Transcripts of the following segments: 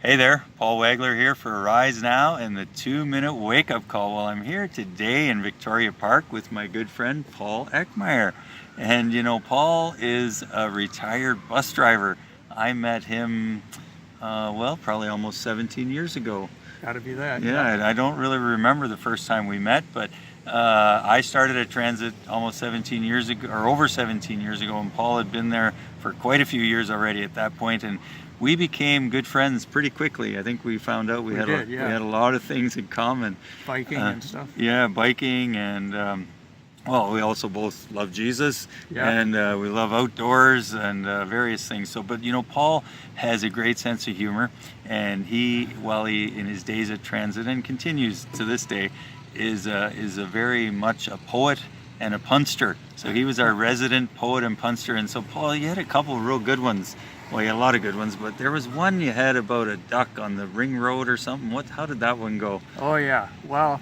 Hey there, Paul Wagler here for Rise Now and the 2-minute wake-up call. Well, I'm here today in Victoria Park with my good friend Paul Eckmier. And you know, Paul is a retired bus driver. I met him, well, probably almost 17 years ago. Gotta be that. Yeah, I don't really remember the first time we met, but I started at transit almost 17 years ago, or over 17 years ago, and Paul had been there for quite a few years already at that point, and we became good friends pretty quickly. I think we found out we had a lot of things in common. Biking and stuff. Yeah, biking, and well, we also both love Jesus, and we love outdoors and various things. So, but you know, Paul has a great sense of humor, and while he in his days at transit and continues to this day, is a very much a poet and a punster. So he was our resident poet and punster. And so Paul, you had a couple of real good ones. Well, you had a lot of good ones, but there was one you had about a duck on the ring road or something. How did that one go? Oh yeah, well,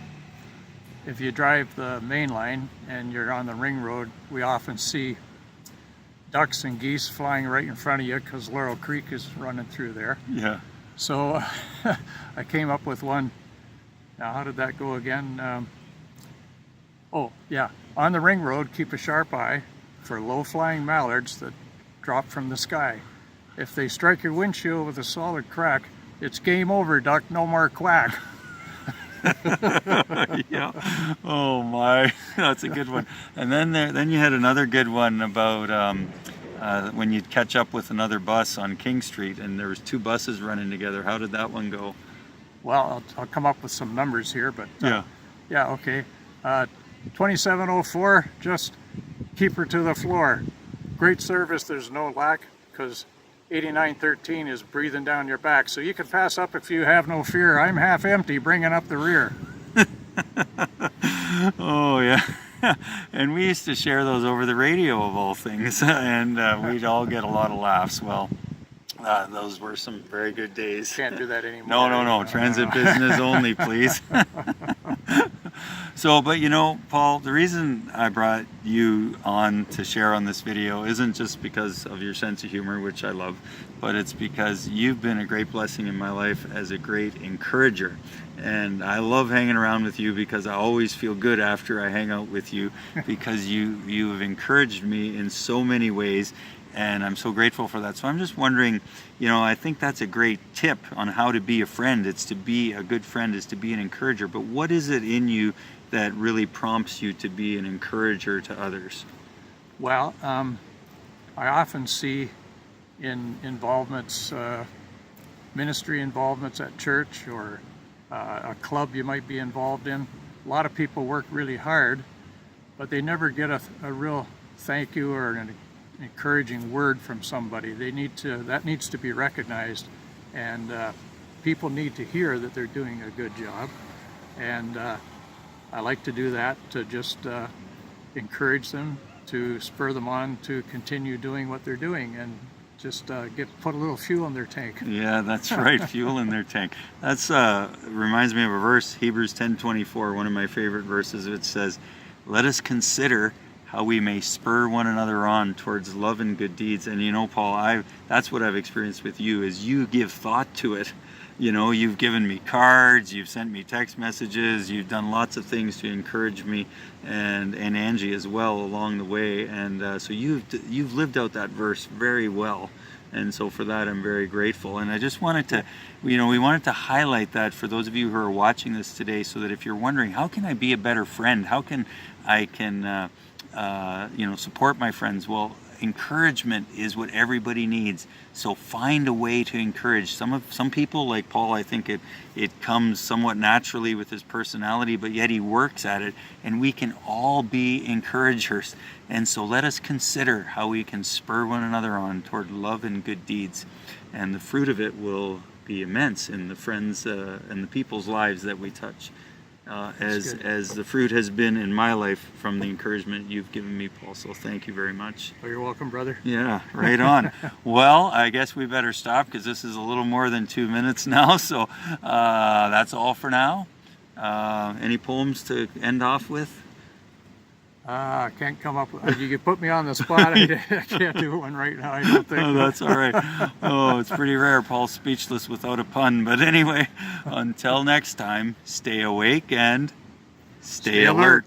if you drive the main line and you're on the ring road, we often see ducks and geese flying right in front of you because Laurel Creek is running through there. Yeah. So I came up with one. Now, how did that go again? Oh yeah, on the ring road, keep a sharp eye for low-flying mallards that drop from the sky. If they strike your windshield with a solid crack, it's game over, duck, no more quack. Yeah. Oh my, that's a good one. And then you had another good one about when you'd catch up with another bus on King Street, and there was two buses running together. How did that one go? Well, I'll come up with some numbers here, but yeah, okay. 2704, just keep her to the floor. Great service, there's no lack, because 8913 is breathing down your back. So you can pass up if you have no fear. I'm half empty, bringing up the rear. Oh yeah. And we used to share those over the radio of all things, and we'd all get a lot of laughs. Well, those were some very good days. Can't do that anymore. No. Transit business only, please. So, but you know, Paul, the reason I brought you on to share on this video isn't just because of your sense of humor, which I love, but it's because you've been a great blessing in my life as a great encourager. And I love hanging around with you because I always feel good after I hang out with you, because you have encouraged me in so many ways, and I'm so grateful for that. So I'm just wondering, you know, I think that's a great tip on how to be a friend. It's to be a good friend, is to be an encourager. But what is it in you that really prompts you to be an encourager to others? Well, I often see in involvements, ministry involvements at church, or a club you might be involved in, a lot of people work really hard, but they never get a real thank you or an encouraging word from somebody. That needs to be recognized, and people need to hear that they're doing a good job. And I like to do that, to just encourage them, to spur them on to continue doing what they're doing, and just put a little fuel in their tank. Yeah, that's right, fuel in their tank. That's reminds me of a verse, Hebrews 10:24, one of my favorite verses. It says, "Let us consider how we may spur one another on towards love and good deeds." And you know, Paul, that's what I've experienced with you, is you give thought to it. You know, you've given me cards, you've sent me text messages, you've done lots of things to encourage me, and Angie as well along the way. And so you've lived out that verse very well. And so for that, I'm very grateful. And I just wanted to, we wanted to highlight that for those of you who are watching this today, so that if you're wondering, how can I be a better friend? How can I support my friends? Well, encouragement is what everybody needs. So find a way to encourage. Some people, like Paul, I think it comes somewhat naturally with his personality, but yet he works at it, and we can all be encouragers. And so let us consider how we can spur one another on toward love and good deeds, and the fruit of it will be immense in the friends and the people's lives that we touch. As the fruit has been in my life from the encouragement you've given me, Paul. So thank you very much. Oh, you're welcome, brother. Yeah, right on. Well, I guess we better stop, because this is a little more than 2 minutes now. So that's all for now. Any poems to end off with? I can't come up with, you could put me on the spot. I can't do one right now, I don't think. Oh, that's all right. Oh, it's pretty rare. Paul's speechless without a pun. But anyway, until next time, stay awake and stay alert.